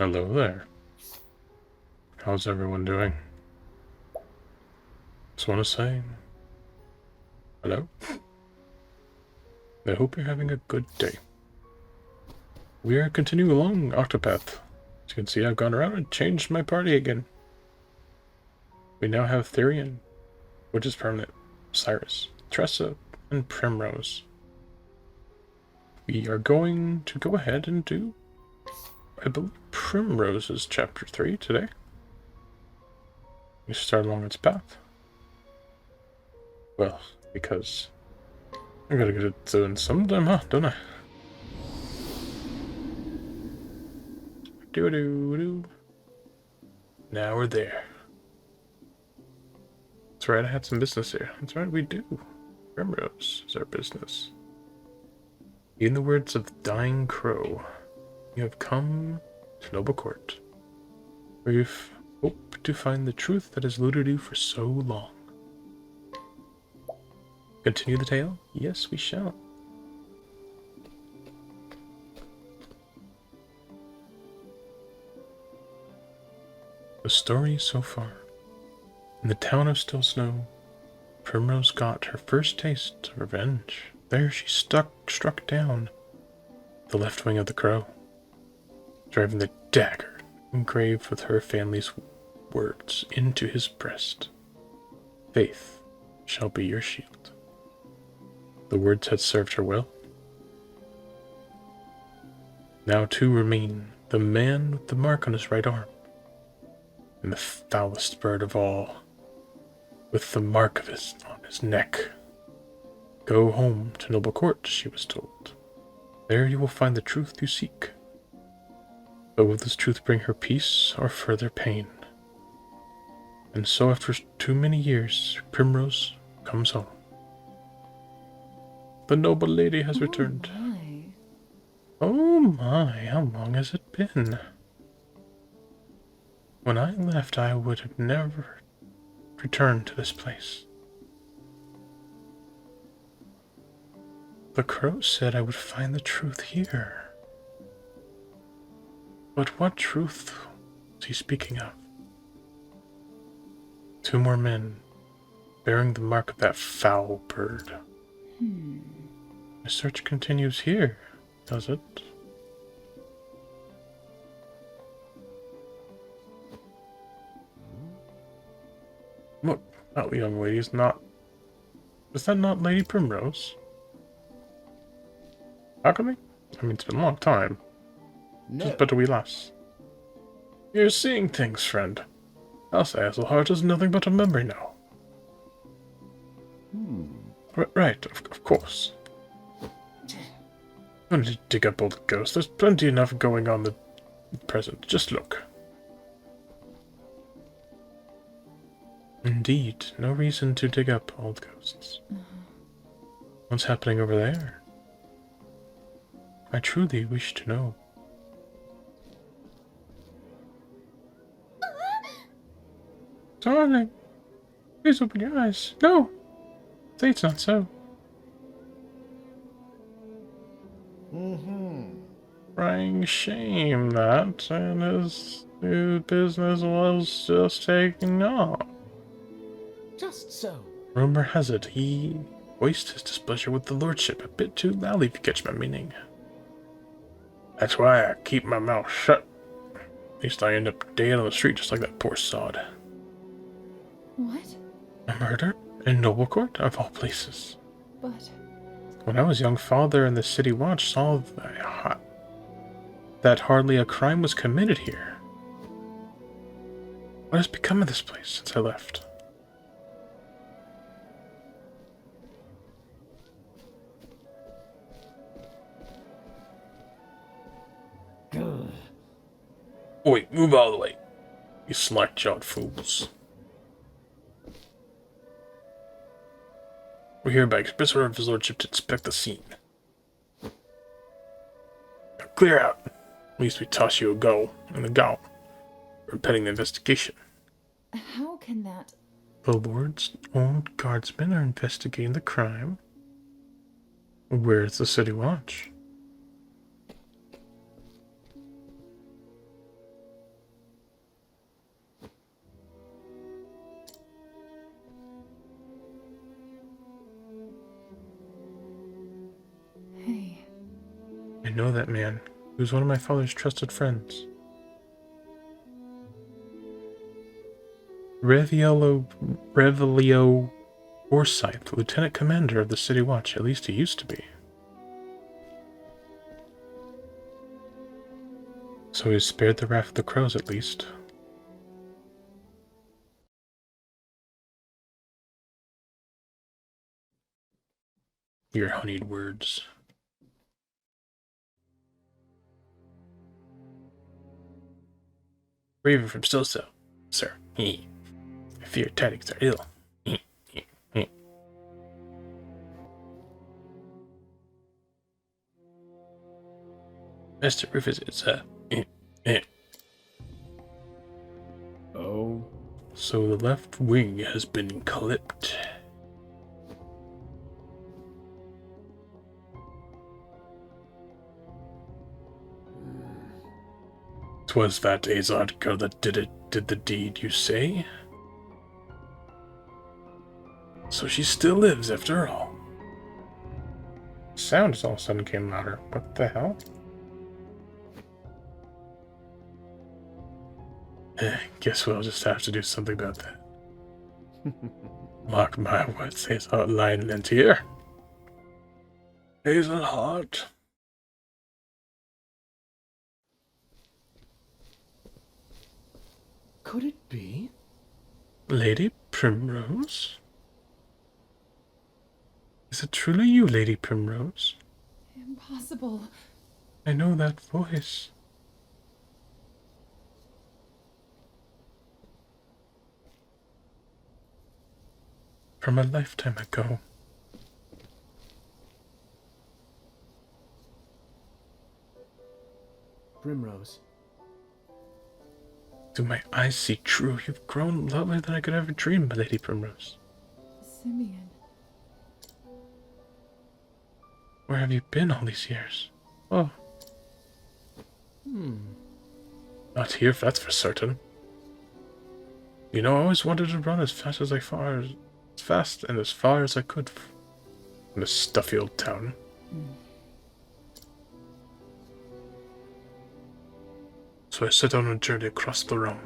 Hello there. How's everyone doing? Just want to say hello. I hope you're having a good day. We are continuing along Octopath. As you can see, I've gone around and changed my party again. We now have Therian, which is permanent, Cyrus, Tressa, and Primrose. We are going to go ahead and do, I believe, Primrose's chapter 3 today. We start along its path. Well, because I gotta get it doing sometime, huh? Don't I? Do. Now we're there. That's right, I had some business here. That's right, we do. Primrose is our business. In the words of the dying crow, you have come to Noble Court, where you've hoped to find the truth that has eluded you for so long. Continue the tale? Yes, we shall. The story so far. In the town of Still Snow, Primrose got her first taste of revenge. There she struck down the left wing of the crow, driving the dagger engraved with her family's words into his breast. Faith shall be your shield. The words had served her well. Now two remain, the man with the mark on his right arm, and the foulest bird of all, with the mark of on his neck. Go home to Noble Court, she was told. There you will find the truth you seek. But will this truth bring her peace or further pain? And so after too many years, Primrose comes home. The noble lady has returned. My. Oh my, how long has it been? When I left, I would have never returned to this place. The crow said I would find the truth here. But what truth was he speaking of? Two more men, bearing the mark of that foul bird. My search continues here, does it? Look, that young lady's not... Is that not Lady Primrose? How come I mean, it's been a long time. No. Just but a wee lass. You're seeing things, friend. Elsa Hazelheart is nothing but a memory now. Right, of course. Don't need to dig up old ghosts. There's plenty enough going on the present. Just look. Indeed, no reason to dig up old ghosts. What's happening over there? I truly wish to know. Darling, please open your eyes. No! Say it's not so. Crying shame that, and his new business was just taking off. Just so. Rumor has it he voiced his displeasure with the lordship a bit too loudly, if you catch my meaning. That's why I keep my mouth shut. At least I end up dead on the street just like that poor sod. What? A murder? In Noble Court, of all places. But... When I was young, father and the city watch saw that hardly a crime was committed here. What has become of this place since I left? Good. Oi, move out of the way, you slack-jawed fools. We're here by express order of his lordship to inspect the scene. Now clear out. At least we toss you a go and a go for impeding the investigation. How can that... The Lord's own guardsmen are investigating the crime. Where's the city watch? know that man. He was one of my father's trusted friends. Revelio Forsyth, Lieutenant Commander of the City Watch. At least he used to be. So he was spared the wrath of the crows, at least. Your honeyed words. Raven from Stillso, sir. I fear tidings are ill. Master Rufus is Oh. So the left wing has been clipped. "'Twas that Azard girl that did the deed, you say? So she still lives after all." Sounds all of a sudden came louder. What the hell? Guess we'll just have to do something about that. Mark my words, Hazelheart Lineland here. Hazelheart. Could it be? Lady Primrose? Is it truly you, Lady Primrose? Impossible. I know that voice. From a lifetime ago. Primrose. Do my eyes see true? You've grown lovelier than I could ever dream, my Lady Primrose. Simeon. Where have you been all these years? Oh. Not here, that's for certain. You know, I always wanted to run as fast as as far as I could from this stuffy old town. So I set on a journey across the realm.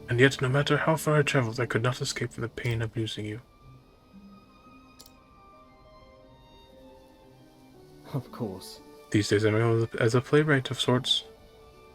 And yet, no matter how far I traveled, I could not escape from the pain of losing you. Of course. These days I'm known as a playwright of sorts.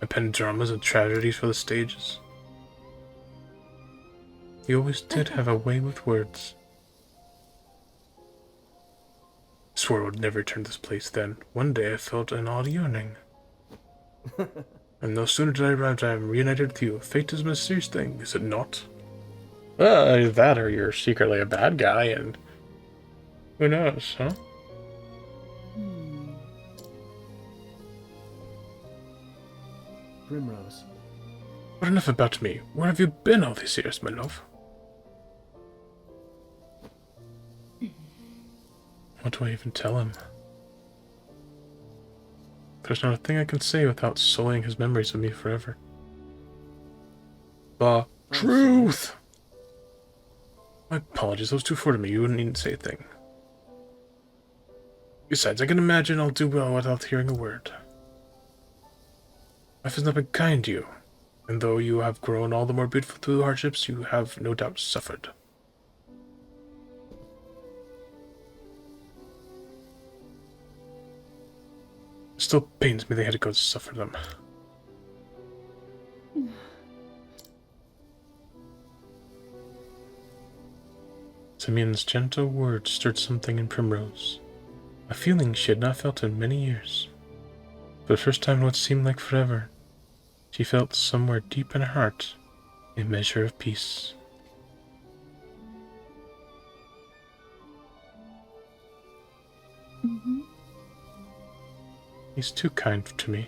I pen dramas and tragedies for the stages. You always did have a way with words. I swore I would never return to this place then. One day I felt an odd yearning. And no sooner did I arrive than I am reunited with you. Fate is a mysterious thing, is it not? Well, that or you're secretly a bad guy and... who knows, huh? Primrose. But enough about me. Where have you been all these years, my love? What do I even tell him? There's not a thing I can say without sullying his memories of me forever. The truth! My apologies, that was too far to me. You wouldn't need to say a thing. Besides, I can imagine I'll do well without hearing a word. Life has not been kind to you, and though you have grown all the more beautiful through the hardships, you have no doubt suffered. It still pains me they had to go suffer them. Simeon's gentle words stirred something in Primrose, a feeling she had not felt in many years. For the first time in what seemed like forever, she felt somewhere deep in her heart a measure of peace. He's too kind to me.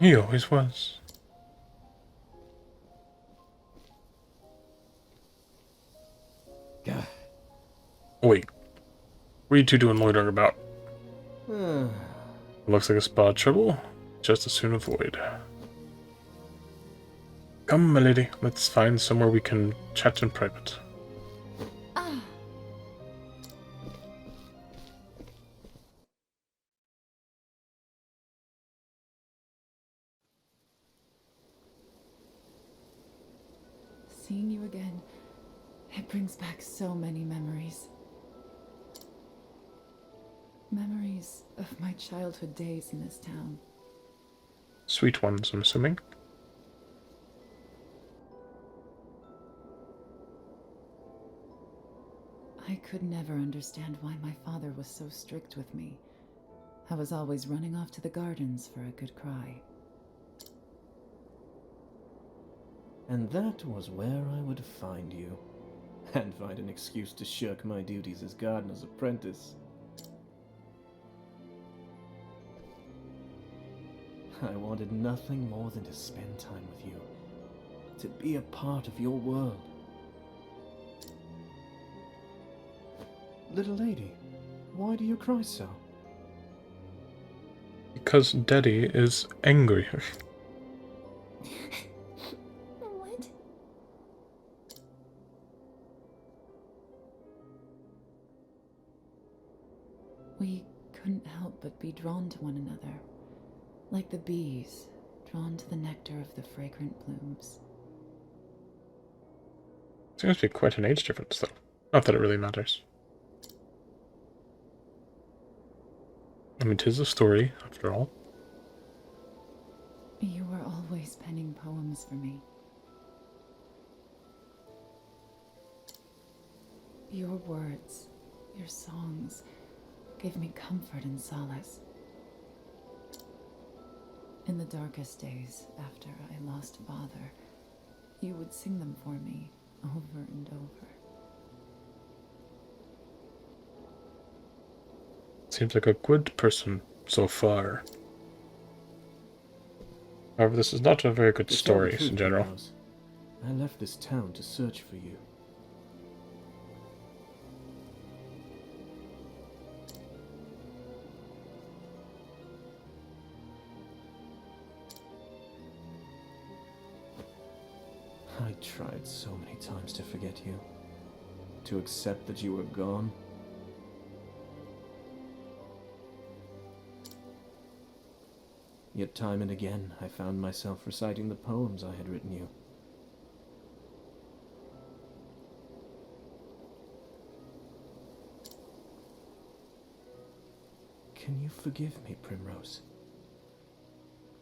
He always was. Wait, what are you two doing loitering about? Looks like a spot of trouble. Just as soon avoid. Come, my lady, let's find somewhere we can chat in private. Seeing you again, it brings back so many memories. Memories of my childhood days in this town. Sweet ones, I'm assuming. I could never understand why my father was so strict with me. I was always running off to the gardens for a good cry. And that was where I would find you. And find an excuse to shirk my duties as gardener's apprentice. I wanted nothing more than to spend time with you. To be a part of your world. Little lady, why do you cry so? Because Daddy is angry. What? We couldn't help but be drawn to one another, like the bees drawn to the nectar of the fragrant blooms. Seems to be quite an age difference, though. Not that it really matters. I mean, 'tis a story, after all. You were always penning poems for me. Your words, your songs, gave me comfort and solace. In the darkest days after I lost father, you would sing them for me over and over. Seems like a good person so far. However, this is not a very good To tell the story truth, in general. Primrose, I left this town to search for you. I tried so many times to forget you. To accept that you were gone. Yet time and again, I found myself reciting the poems I had written you. Can you forgive me, Primrose?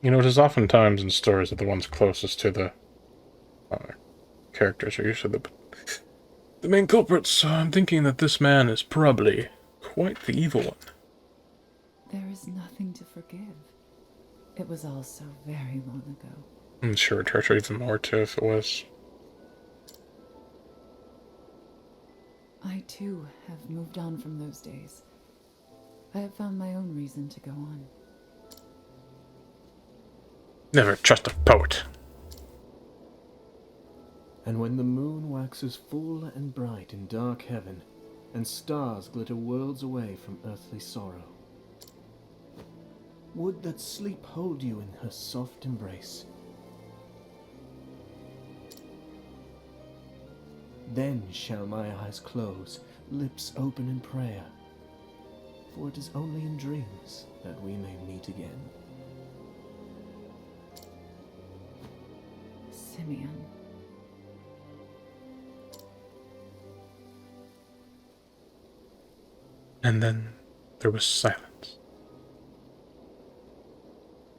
You know, it is oftentimes in stories that the ones closest to the characters are usually the main culprits, so I'm thinking that this man is probably quite the evil one. There is nothing to forgive. It was all so very long ago. I'm sure it hurt her even more too if it was. I too have moved on from those days. I have found my own reason to go on. Never trust a poet. And when the moon waxes full and bright in dark heaven, and stars glitter worlds away from earthly sorrow, would that sleep hold you in her soft embrace. Then shall my eyes close, lips open in prayer, for it is only in dreams that we may meet again. Simeon. And then there was silence.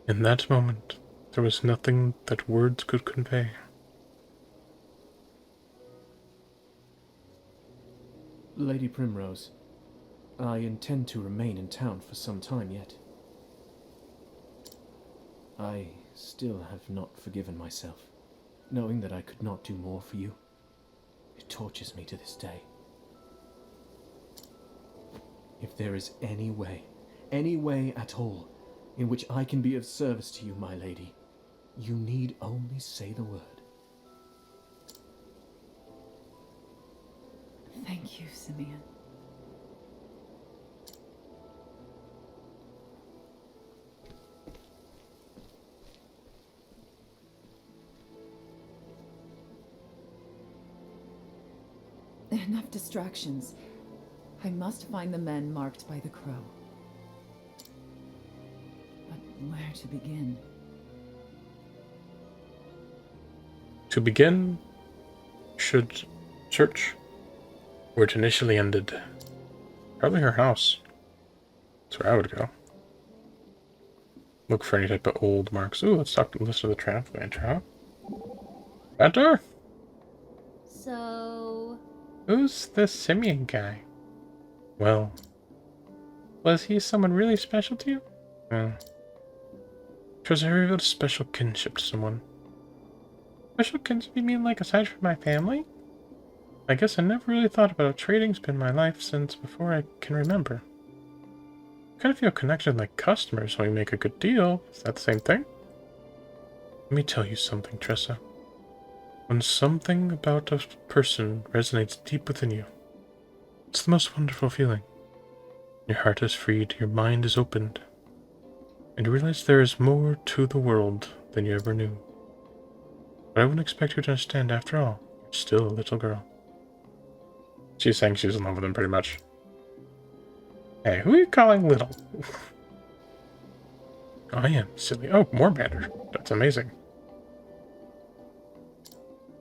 In that moment, there was nothing that words could convey. Lady Primrose, I intend to remain in town for some time yet. I still have not forgiven myself, knowing that I could not do more for you. It tortures me to this day. If there is any way at all, in which I can be of service to you, my lady, you need only say the word. Thank you, Simeon. Enough distractions. I must find the men marked by the crow. But where to begin? To begin, should search where it initially ended. Probably her house. That's where I would go. Look for any type of old marks. Ooh, let's listen to the translator, huh? Better? So... Who's this Simeon guy? Well, was he someone really special to you? Was I revealed a special kinship to someone? Special kinship, you mean like aside from my family? I guess I never really thought about how trading's been my life since before I can remember. I kind of feel connected like customers when we make a good deal. Is that the same thing? Let me tell you something, Tressa. When something about a person resonates deep within you, it's the most wonderful feeling. Your heart is freed, your mind is opened, and you realize there is more to the world than you ever knew. But I wouldn't expect you to understand after all. You're still a little girl. She's saying she's in love with him pretty much. Hey, who are you calling little? I am silly. Oh, more banter. That's amazing.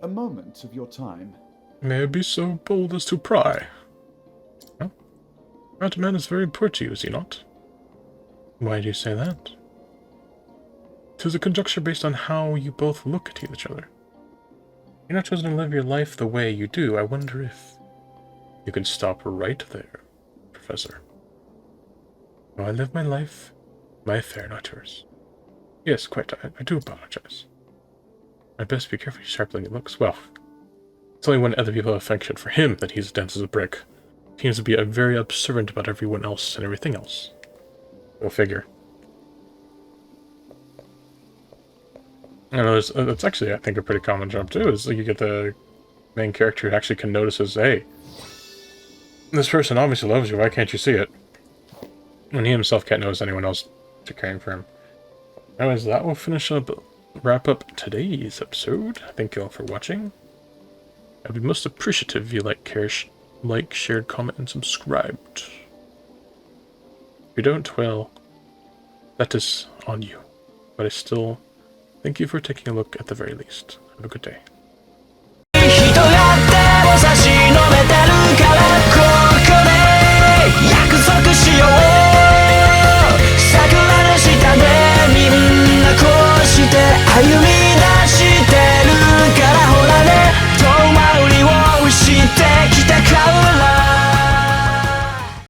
A moment of your time. May I be so bold as to pry? Huh? That man is very poor to you, is he not? Why do you say that? 'Tis a conjecture based on how you both look at each other. You're not chosen to live your life the way you do. I wonder if you can stop right there, Professor. No, I live my life, my affair, not yours. Yes, quite. I do apologize. I'd best be careful sharply he looks. Well, it's only when other people have affection for him that he's dense as a brick. He seems to be very observant about everyone else and everything else. Go figure. I know that's actually, I think, a pretty common jump too, is like you get the main character who actually can notice as, hey, this person obviously loves you, why can't you see it? When he himself can't notice anyone else caring for him. Anyways, that will wrap up today's episode. Thank you all for watching. I'd be most appreciative if you shared, comment, and subscribed. If you don't, well, that is on you. But I still thank you for taking a look at the very least. Have a good day.